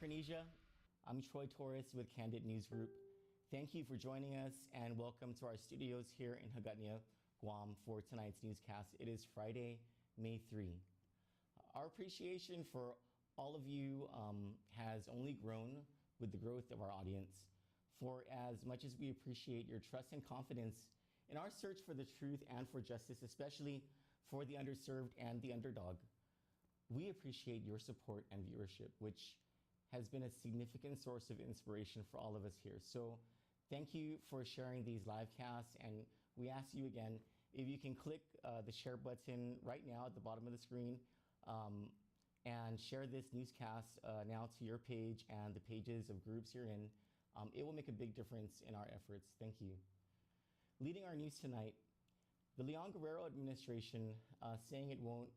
Micronesia. I'm Troy Torres with Candid News Group. Thank you for joining us and welcome to our studios here in Hagåtña, Guam for tonight's newscast. It is Friday, May 3. Our appreciation for all of you has only grown with the growth of our audience. For as much as we appreciate your trust and confidence in our search for the truth and for justice, especially for the underserved and the underdog, we appreciate your support and viewership, which has been a significant source of inspiration for all of us here. So thank you for sharing these live casts, and we ask you again, if you can click the share button right now at the bottom of the screen and share this newscast now to your page and the pages of groups you're in, it will make a big difference in our efforts. Thank you. Leading our news tonight, the Leon Guerrero administration, saying it won't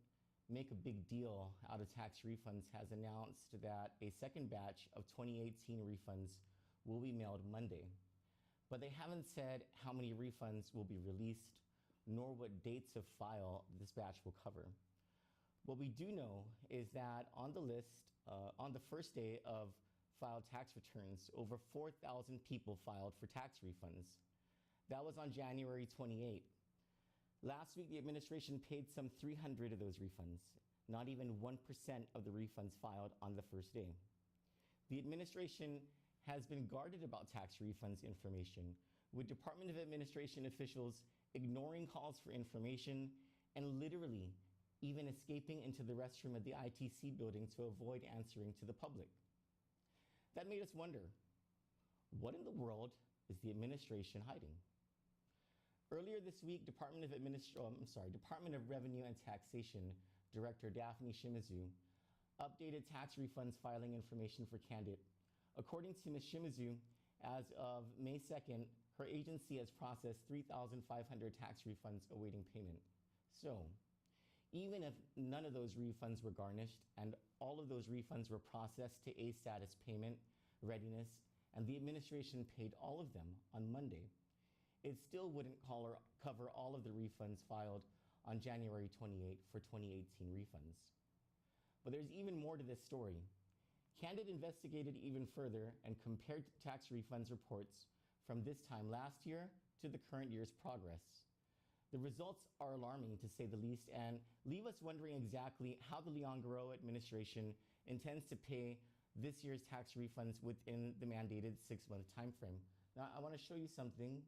make a big deal out of tax refunds, has announced that a second batch of 2018 refunds will be mailed Monday. But they haven't said how many refunds will be released, nor what dates of file this batch will cover. What we do know is that on the list, on the first day of filed tax returns, over 4,000 people filed for tax refunds. That was on January 28. Last week, the administration paid some 300 of those refunds, not even 1% of the refunds filed on the first day. The administration has been guarded about tax refunds information, with Department of Administration officials ignoring calls for information and literally even escaping into the restroom at the ITC building to avoid answering to the public. That made us wonder, what in the world is the administration hiding? Earlier this week, Department of Revenue and Taxation Director Daphne Shimizu updated tax refunds filing information for Candid. According to Ms. Shimizu, as of May 2nd, her agency has processed 3,500 tax refunds awaiting payment. So, even if none of those refunds were garnished and all of those refunds were processed to A-status payment readiness, and the administration paid all of them on Monday, it still wouldn't cover all of the refunds filed on January 28 for 2018 refunds. But there's even more to this story. Candid investigated even further and compared tax refunds reports from this time last year to the current year's progress. The results are alarming, to say the least, and leave us wondering exactly how the Leon Guerrero administration intends to pay this year's tax refunds within the mandated 6-month time frame. Now, I want to show you something.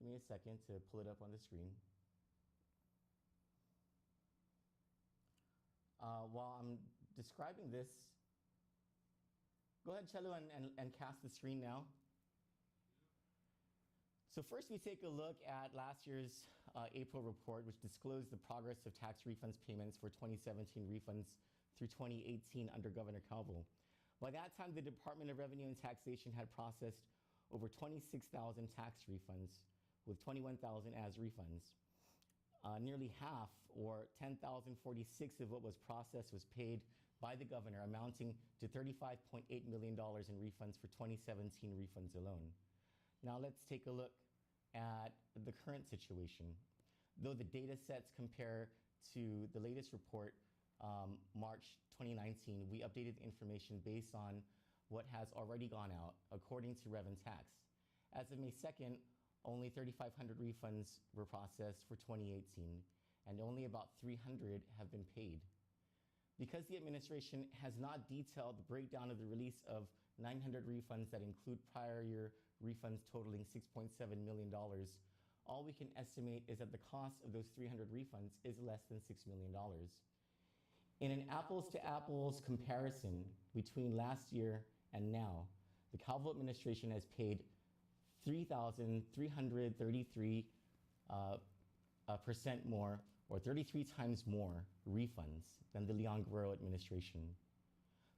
Give me a second to pull it up on the screen. While I'm describing this, go ahead, Chelo, and cast the screen now. So first we take a look at last year's April report, which disclosed the progress of tax refunds payments for 2017 refunds through 2018 under Governor Calvo. By that time, the Department of Revenue and Taxation had processed over 26,000 tax refunds, with 21,000 as refunds. Nearly half, or 10,046 of what was processed, was paid by the governor, amounting to $35.8 million in refunds for 2017 refunds alone. Now let's take a look at the current situation. Though the data sets compare to the latest report, March 2019, we updated the information based on what has already gone out, according to Rev and Tax. As of May 2nd, only 3,500 refunds were processed for 2018, and only about 300 have been paid. Because the administration has not detailed the breakdown of the release of 900 refunds that include prior year refunds totaling $6.7 million, all we can estimate is that the cost of those 300 refunds is less than $6 million. In an apples-to-apples comparison between last year and now, the Calvo administration has paid 3,333% more, or 33 times more refunds than the Leon Guerrero administration.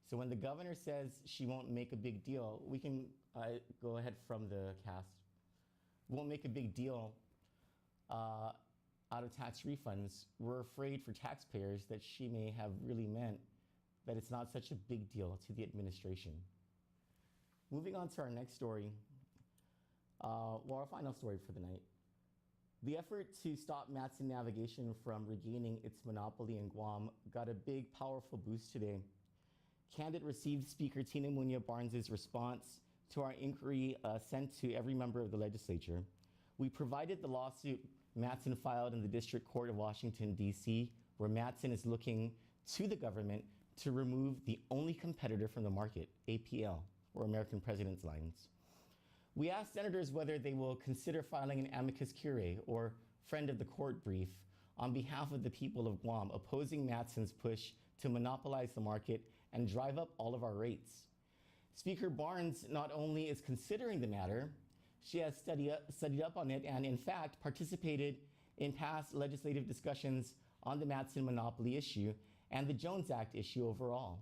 So when the governor says she won't make a big deal, we can go ahead from the cast. Won't make a big deal out of tax refunds. We're afraid for taxpayers that she may have really meant that it's not such a big deal to the administration. Moving on to our next story, our final story for the night. The effort to stop Matson Navigation from regaining its monopoly in Guam got a big, powerful boost today. Candid received Speaker Tina Muñoz Barnes' response to our inquiry sent to every member of the legislature. We provided the lawsuit Matson filed in the District Court of Washington, D.C., where Matson is looking to the government to remove the only competitor from the market, APL, or American President's Lines. We asked senators whether they will consider filing an amicus curiae, or friend of the court brief, on behalf of the people of Guam, opposing Matson's push to monopolize the market and drive up all of our rates. Speaker Barnes not only is considering the matter, she has studied up on it and in fact participated in past legislative discussions on the Matson monopoly issue and the Jones Act issue overall.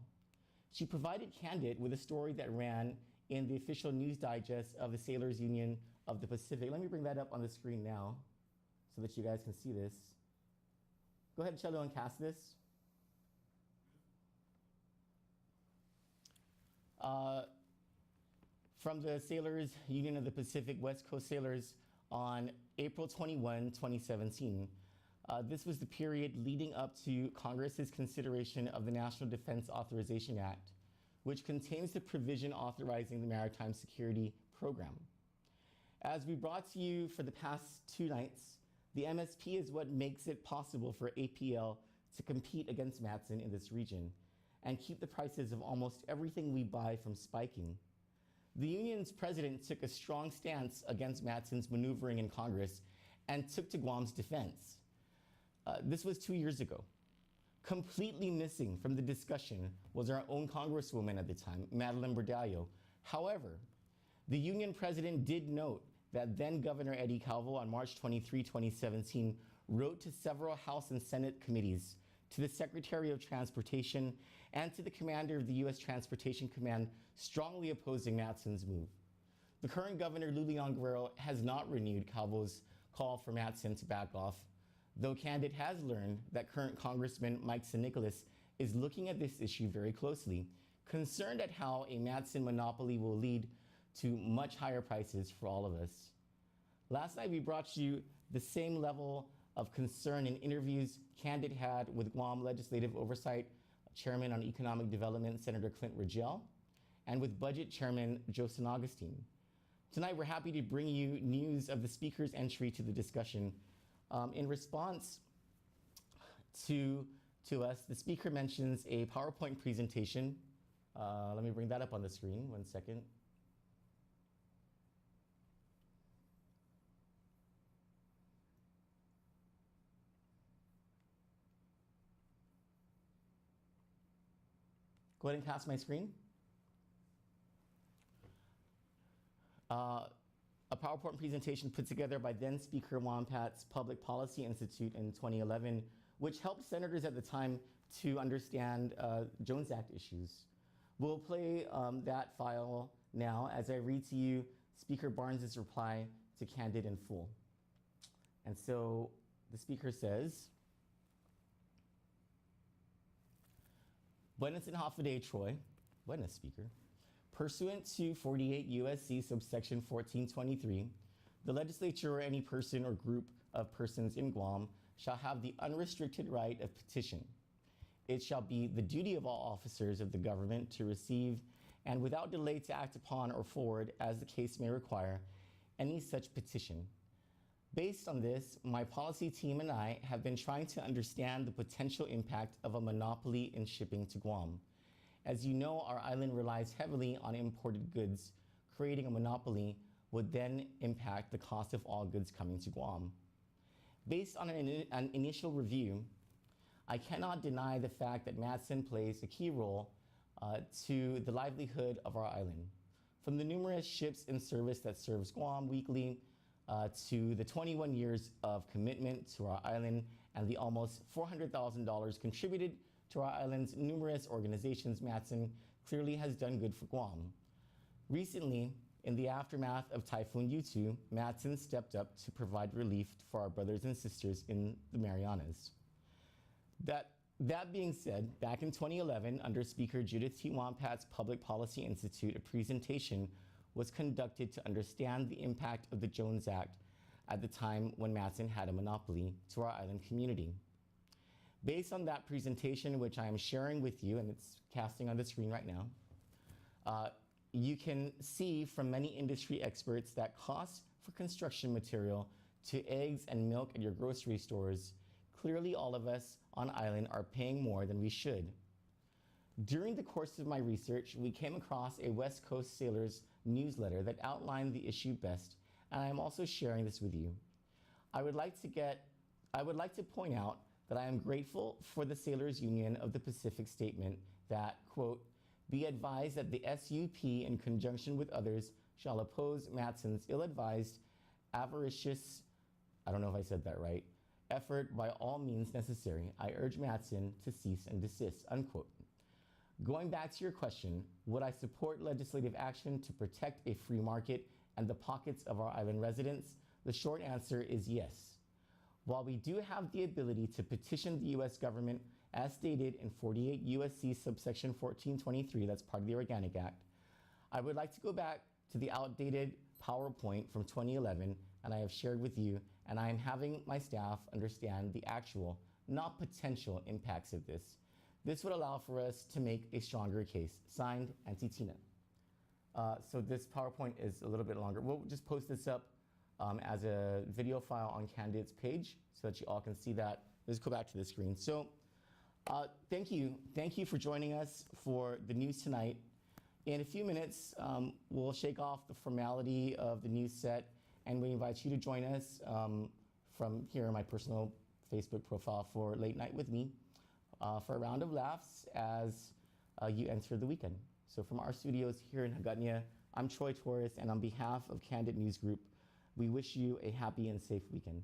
She provided Candid with a story that ran in the official news digest of the Sailors Union of the Pacific. Let me bring that up on the screen now so that you guys can see this. Go ahead, Cello, and cast this. From the Sailors Union of the Pacific, West Coast Sailors, on April 21, 2017. This was the period leading up to Congress's consideration of the National Defense Authorization Act, which contains the provision authorizing the Maritime Security Program. As we brought to you for the past 2 nights, the MSP is what makes it possible for APL to compete against Matson in this region and keep the prices of almost everything we buy from spiking. The union's president took a strong stance against Matson's maneuvering in Congress and took to Guam's defense. This was 2 years ago. Completely missing from the discussion was our own Congresswoman at the time, Madeline Bordallo. However, the union president did note that then Governor Eddie Calvo on March 23, 2017, wrote to several House and Senate committees, to the Secretary of Transportation, and to the commander of the U.S. Transportation Command, strongly opposing Matson's move. The current governor, Leon Guerrero, has not renewed Calvo's call for Matson to back off, though Candid has learned that current Congressman Mike San Nicolas is looking at this issue very closely, concerned at how a Matson monopoly will lead to much higher prices for all of us. Last night we brought you the same level of concern in interviews Candid had with Guam Legislative Oversight Chairman on Economic Development, Senator Clint Rogel, and with Budget Chairman Joe San Agustin. Tonight we're happy to bring you news of the Speaker's entry to the discussion. In response to us, the Speaker mentions a PowerPoint presentation. Let me bring that up on the screen, 1 second. Go ahead and cast my screen. A PowerPoint presentation put together by then Speaker Wampat's Public Policy Institute in 2011, which helped senators at the time to understand Jones Act issues. We'll play that file now as I read to you Speaker Barnes' reply to Candid in full. And so the Speaker says, Buenas and half a day, Troy. Buenas, Speaker. Pursuant to 48 U.S.C. subsection 1423, the legislature or any person or group of persons in Guam shall have the unrestricted right of petition. It shall be the duty of all officers of the government to receive and without delay to act upon or forward, as the case may require, any such petition. Based on this, my policy team and I have been trying to understand the potential impact of a monopoly in shipping to Guam. As you know, our island relies heavily on imported goods. Creating a monopoly would then impact the cost of all goods coming to Guam. Based on an initial review, I cannot deny the fact that Matson plays a key role to the livelihood of our island. From the numerous ships in service that serves Guam weekly, to the 21 years of commitment to our island and the almost $400,000 contributed to our island's numerous organizations, Matson clearly has done good for Guam. Recently, in the aftermath of Typhoon U2, Matson stepped up to provide relief for our brothers and sisters in the Marianas. That being said, back in 2011, under Speaker Judith T. Wampat's Public Policy Institute, a presentation was conducted to understand the impact of the Jones Act at the time when Matson had a monopoly to our island community. Based on that presentation, which I am sharing with you, and it's casting on the screen right now, you can see from many industry experts that costs for construction material to eggs and milk at your grocery stores, clearly all of us on island are paying more than we should. During the course of my research, we came across a West Coast Sailors newsletter that outlined the issue best, and I am also sharing this with you. I would like to point out that I am grateful for the Sailors Union of the Pacific statement that, quote, "Be advised that the SUP in conjunction with others shall oppose Matson's ill-advised, avaricious," I don't know if I said that right, "effort by all means necessary. I urge Matson to cease and desist," unquote. Going back to your question, would I support legislative action to protect a free market and the pockets of our island residents? The short answer is yes. While we do have the ability to petition the U.S. government as stated in 48 U.S.C. subsection 1423, that's part of the Organic Act, I would like to go back to the outdated PowerPoint from 2011, and I have shared with you, and I am having my staff understand the actual, not potential, impacts of this. This would allow for us to make a stronger case. Signed, Auntie Tina. So this PowerPoint is a little bit longer. We'll just post this up as a video file on Candidate's page so that you all can see that. Let's go back to the screen. So thank you for joining us for the news tonight. In a few minutes, we'll shake off the formality of the news set, and we invite you to join us from here in my personal Facebook profile for Late Night with me for a round of laughs as you enter the weekend. So from our studios here in Hagåtña, I'm Troy Torres, and on behalf of Candid News Group, we wish you a happy and safe weekend.